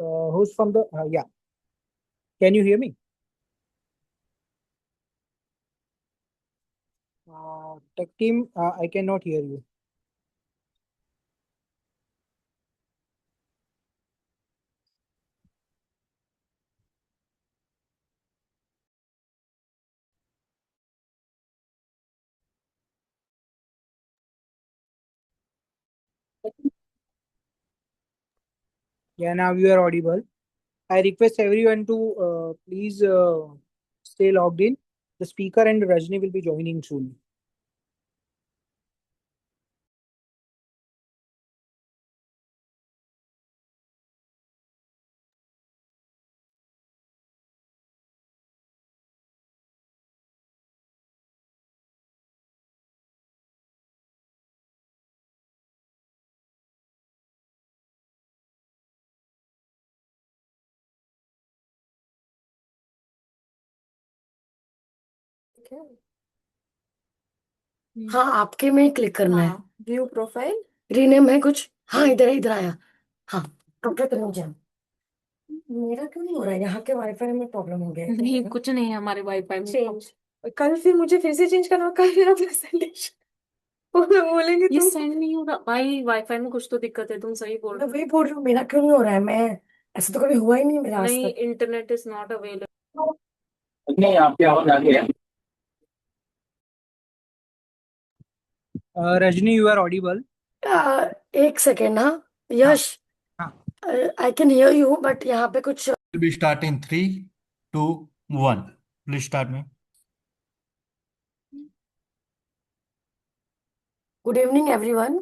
who's from the, yeah, can you hear me? Tech team, I cannot hear you. Yeah, now you are audible. I request everyone to please stay logged in. The speaker and Rajni will be joining soon. हाँ, आपके में click करना है। हाँ, view profile. Rename है कुछ। हाँ, इधर इधर आया। हाँ, डॉक्टर तनुजा। मेरा क्यों नहीं हो रहा है? यहाँ के वाईफाई में प्रॉब्लम हो गया है क्या? नहीं, कुछ नहीं है हमारे वाईफाई में। चेंज। कल फिर मुझे फिर से चेंज करना, कल मेरा प्रेजेंटेशन वो लोग बोलेंगे ये तुम। सेंड नहीं हो रहा भाई, वाईफाई में कुछ तो दिक्कत है, तुम सही बोल मैं रहे वही बोल रही हूँ, मेरा क्यों नहीं हो रहा है? मैं ऐसा तो कभी हुआ ही नहीं मेरा हो। आज नहीं, तक। Internet is not available. नहीं, आपकी आवाज आ रही है। Rajni, you are audible. एक सेकेंड। हाँ हाँ यश, हाँ। I can hear you but यहाँ पे कुछ। Will be start in 3, 2, 1. Please start me. Good evening everyone.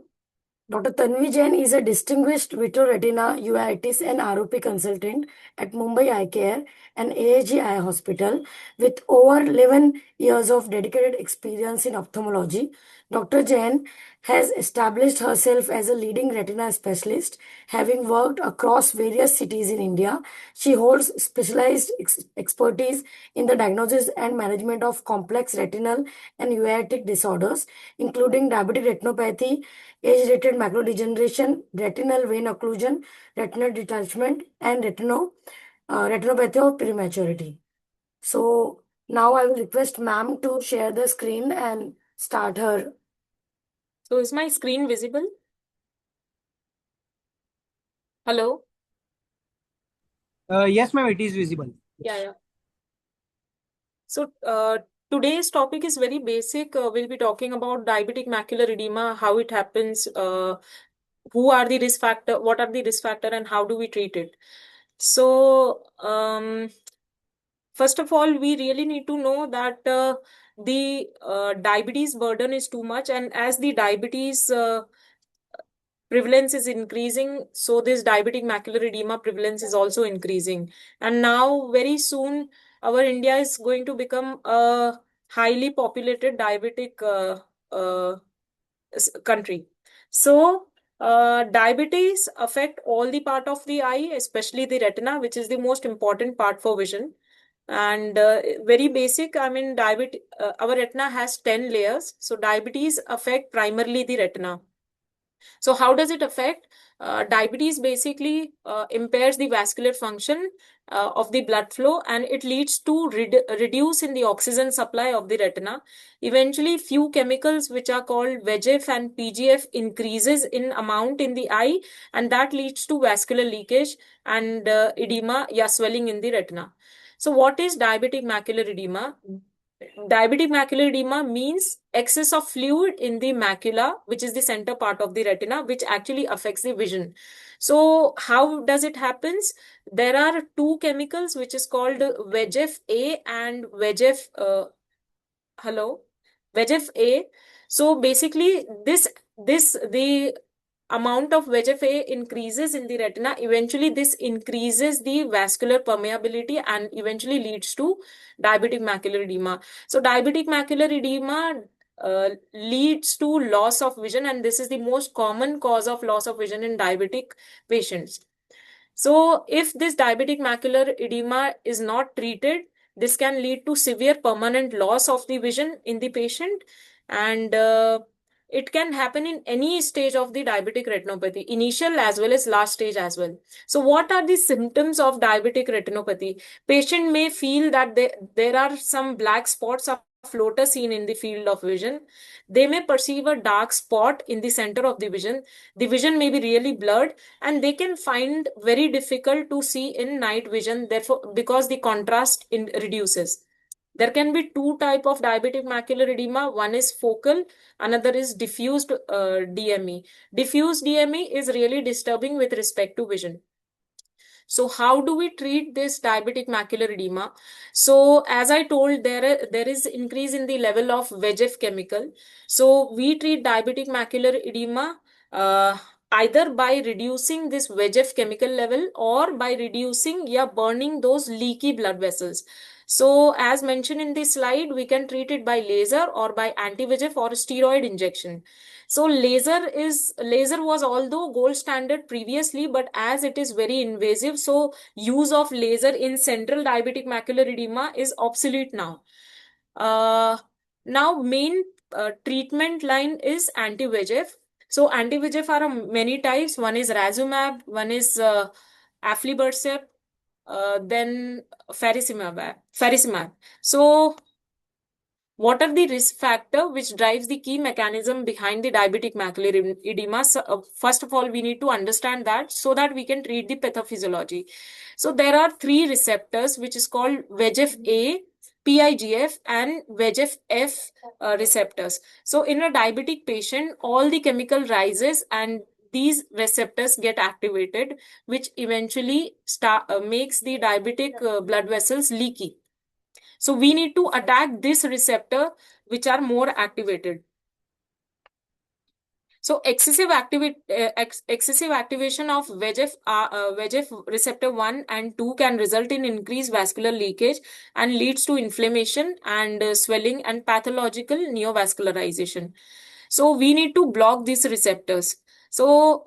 Dr. Tanvi Jain is a distinguished vitreoretina uveitis and ROP consultant at Mumbai Eye Care and AAG Eye Hospital with over 11 years of dedicated experience in ophthalmology. Dr. Jain has established herself as a leading retina specialist, having worked across various cities in India. She holds specialized expertise in the diagnosis and management of complex retinal and uveitic disorders, including diabetic retinopathy, age-related macular degeneration, retinal vein occlusion, retinal detachment, and retinopathy of prematurity. So now I will request ma'am to share the screen and start her. So is my screen visible? Hello? Yes, ma'am, it is visible. Yeah. So today's topic is very basic. We'll be talking about diabetic macular edema, how it happens, who are the risk factor, what are the risk factor, and how do we treat it. So first of all, we really need to know that the diabetes burden is too much, and as the diabetes prevalence is increasing, so this diabetic macular edema prevalence is also increasing. And now, very soon, our India is going to become a highly populated diabetic country. So, diabetes affect all the part of the eye, especially the retina, which is the most important part for vision. And very basic, I mean, our retina has 10 layers. So, diabetes affect primarily the retina. So how does it affect? Diabetes basically impairs the vascular function of the blood flow, and it leads to reduce in the oxygen supply of the retina. Eventually, few chemicals which are called VEGF and PGF increases in amount in the eye, and that leads to vascular leakage and edema, swelling in the retina. So what is diabetic macular edema? Diabetic macular edema means excess of fluid in the macula, which is the center part of the retina, which actually affects the vision. So how does it happens? There are two chemicals which is called VEGF A and VEGF hello VEGF A. So basically this the amount of VEGF-A increases in the retina. Eventually, this increases the vascular permeability and eventually leads to diabetic macular edema. So, diabetic macular edema leads to loss of vision, and this is the most common cause of loss of vision in diabetic patients. So, if this diabetic macular edema is not treated, this can lead to severe permanent loss of the vision in the patient, and it can happen in any stage of the diabetic retinopathy, initial as well as last stage as well. So what are the symptoms of diabetic retinopathy? Patient may feel that there are some black spots of floater seen in the field of vision. They may perceive a dark spot in the center of the vision. The vision may be really blurred, and they can find very difficult to see in night vision, therefore, because the contrast reduces. There can be two type of diabetic macular edema. One is focal, another is diffused DME. Diffused DME is really disturbing with respect to vision. So how do we treat this diabetic macular edema? So as I told, there is increase in the level of VEGF chemical. So we treat diabetic macular edema either by reducing this VEGF chemical level or by reducing burning those leaky blood vessels. So as mentioned in this slide, we can treat it by laser or by anti-VEGF or steroid injection. So laser was although gold standard previously, but as it is very invasive, so use of laser in central diabetic macular edema is obsolete now. Now main treatment line is anti-VEGF. So anti-VEGF are many types. One is Razumab, one is Aflibercept, then Faricimab. So what are the risk factors which drives the key mechanism behind the diabetic macular edema? So, first of all, we need to understand that so that we can treat the pathophysiology. So there are three receptors which is called VEGF-A, PIGF and VEGF-F receptors. So in a diabetic patient, all the chemical rises and these receptors get activated, which eventually makes the diabetic blood vessels leaky. So we need to attack this receptor which are more activated. So excessive activation of VEGF receptor 1 and 2 can result in increased vascular leakage and leads to inflammation and swelling and pathological neovascularization. So we need to block these receptors. So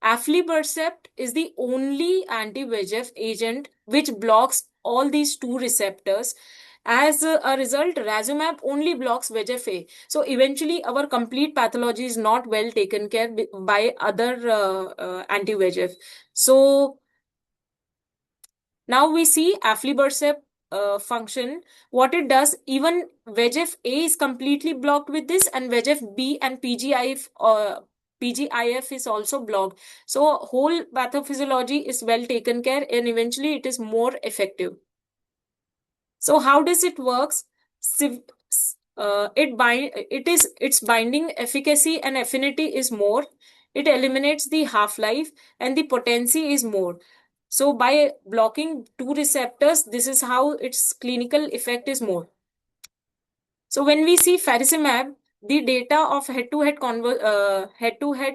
Aflibercept is the only anti-VEGF agent which blocks all these two receptors. As a result, Razumab only blocks VEGF-A. So eventually, our complete pathology is not well taken care by other anti-VEGF. So now we see Aflibercept function. What it does, even VEGF-A is completely blocked with this, and VEGF-B and PGIF is also blocked. So whole pathophysiology is well taken care, and eventually it is more effective. So how does it works? Its binding efficacy and affinity is more. It eliminates the half-life and the potency is more. So by blocking two receptors, this is how its clinical effect is more. So when we see Faricimab, the data of head-to-head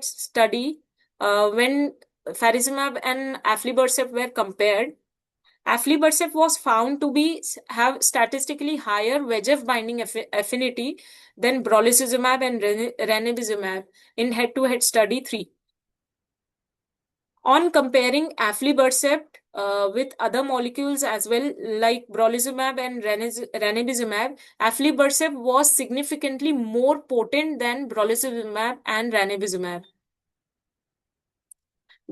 study, when Faricimab and Aflibercept were compared, Aflibercept was found to have statistically higher VEGF binding affinity than Brolucizumab and Ranibizumab in head-to-head study 3. On comparing Aflibercept with other molecules as well, like Brolucizumab and Ranibizumab, Aflibercept was significantly more potent than Brolucizumab and Ranibizumab.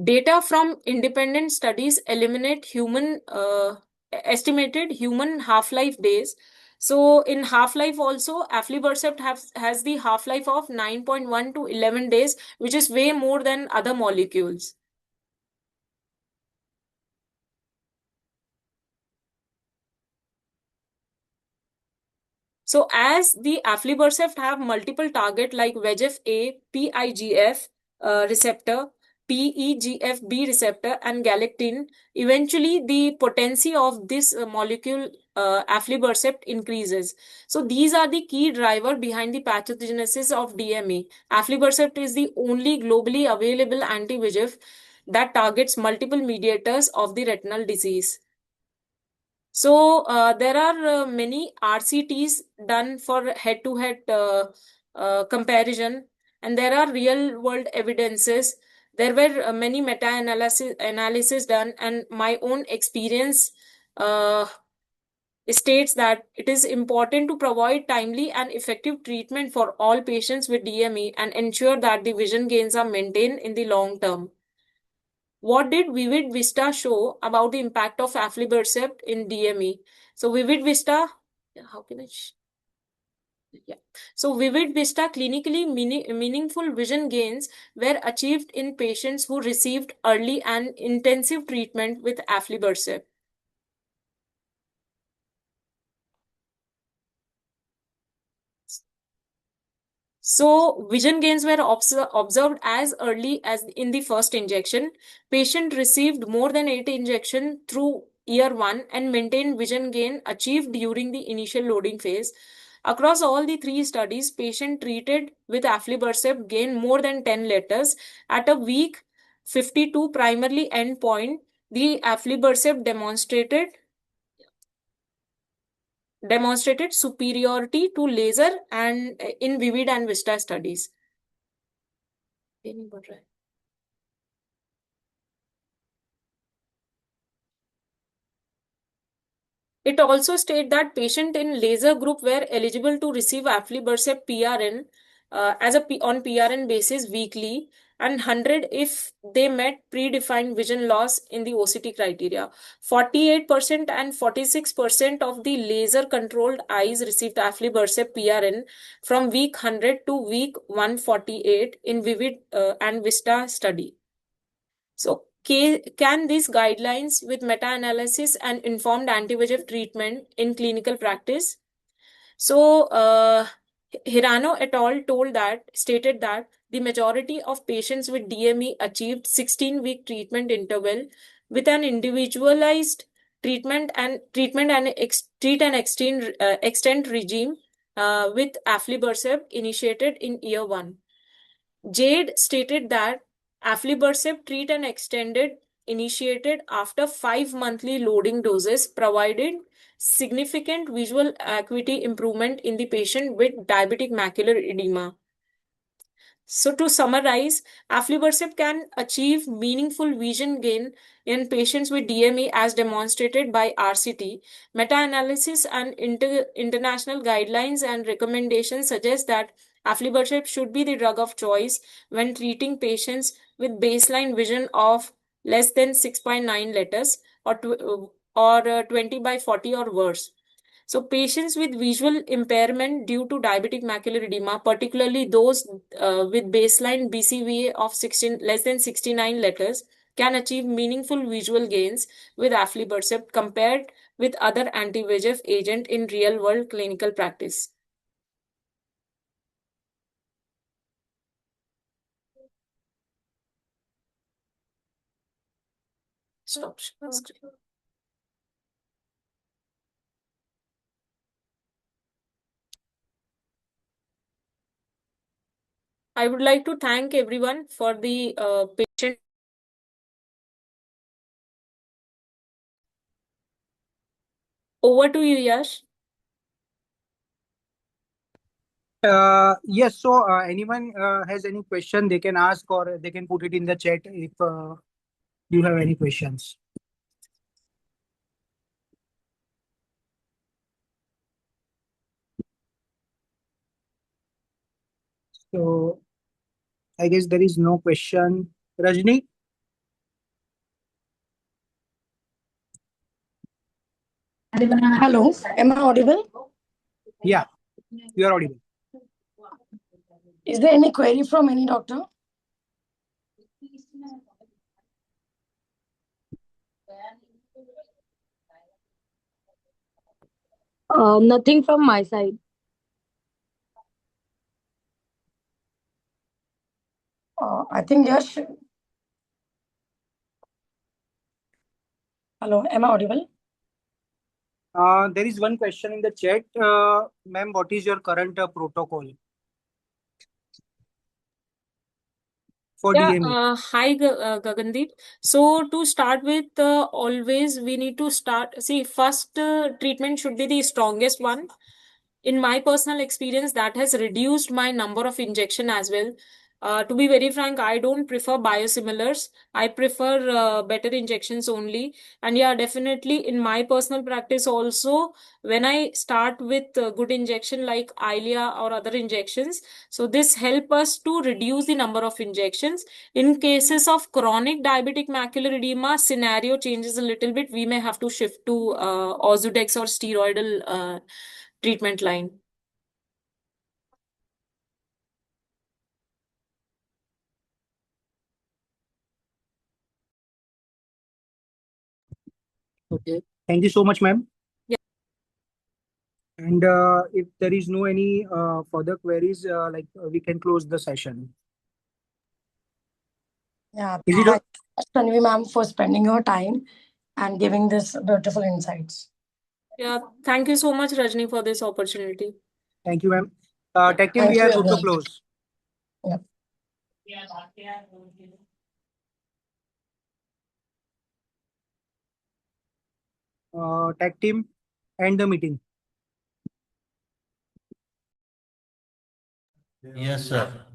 Data from independent studies estimated human half-life days. So in half-life also, Aflibercept has the half-life of 9.1 to 11 days, which is way more than other molecules. So as the Aflibercept have multiple target like VEGF-A, PIGF receptor, PEGF-B receptor and galectin, eventually the potency of this molecule Aflibercept increases. So these are the key driver behind the pathogenesis of DME. Aflibercept is the only globally available anti-VEGF that targets multiple mediators of the retinal disease. So there are many RCTs done for head-to-head comparison, and there are real-world evidences. There were many meta-analysis done, and my own experience states that it is important to provide timely and effective treatment for all patients with DME and ensure that the vision gains are maintained in the long term. What did Vivid Vista show about the impact of aflibercept in DME? So Vivid Vista, how can I? Yeah. So Vivid Vista clinically meaningful vision gains were achieved in patients who received early and intensive treatment with aflibercept. So vision gains were observed as early as in the first injection. Patient received more than 8 injections through year 1 and maintained vision gain achieved during the initial loading phase. Across all the 3 studies, patient treated with aflibercept gained more than 10 letters. At a week 52 primarily endpoint, the aflibercept demonstrated superiority to laser and in Vivid and Vista studies. It also stated that patients in laser group were eligible to receive aflibercept PRN on PRN basis weekly and 100 if they met predefined vision loss in the OCT criteria. 48% and 46% of the laser controlled eyes received aflibercept PRN from week 100 to week 148 in Vivid and Vista study. So can these guidelines with meta-analysis and informed anti-VEGF treatment in clinical practice? So Hirano et al. Stated that the majority of patients with DME achieved 16-week treatment interval with an individualized treatment and extend regime with aflibercept initiated in year 1. Jade stated that aflibercept treat and extended initiated after 5 monthly loading doses provided significant visual acuity improvement in the patient with diabetic macular edema. So to summarize, aflibercept can achieve meaningful vision gain in patients with DME as demonstrated by RCT. Meta-analysis and international guidelines and recommendations suggest that aflibercept should be the drug of choice when treating patients with baseline vision of less than 6.9 letters or 20 by 40 or worse. So patients with visual impairment due to diabetic macular edema, particularly those with baseline BCVA of less than 69 letters, can achieve meaningful visual gains with aflibercept compared with other anti-VEGF agent in real-world clinical practice. Stop screen. I would like to thank everyone for the patient. Over to you, Yash. Yes, so anyone has any question, they can ask or they can put it in the chat if you have any questions. So I guess there is no question. Rajni? Hello, am I audible? Yeah, you are audible. Is there any query from any doctor? Nothing from my side. I think Yash. Hello, am I audible? There is one question in the chat. Ma'am, what is your current protocol for DME? Hi, Gagandeep. So to start with, always we need to start. See, first treatment should be the strongest one. In my personal experience, that has reduced my number of injection as well. To be very frank, I don't prefer biosimilars. I prefer better injections only. And yeah, definitely in my personal practice also, when I start with good injection like Eylea or other injections, so this help us to reduce the number of injections. In cases of chronic diabetic macular edema, scenario changes a little bit. We may have to shift to Ozurdex or steroidal treatment line. Okay. Thank you so much, ma'am. Yeah. And if there is no any further queries, we can close the session. Yeah, Is it thank you, Tanvi ma'am, for spending your time and giving this beautiful insights. Yeah, thank you so much, Rajni, for this opportunity. Thank you, ma'am. Tech team, Thank we are you, good to everyone. close. Yep. Tech team, end the meeting. Yes, sir.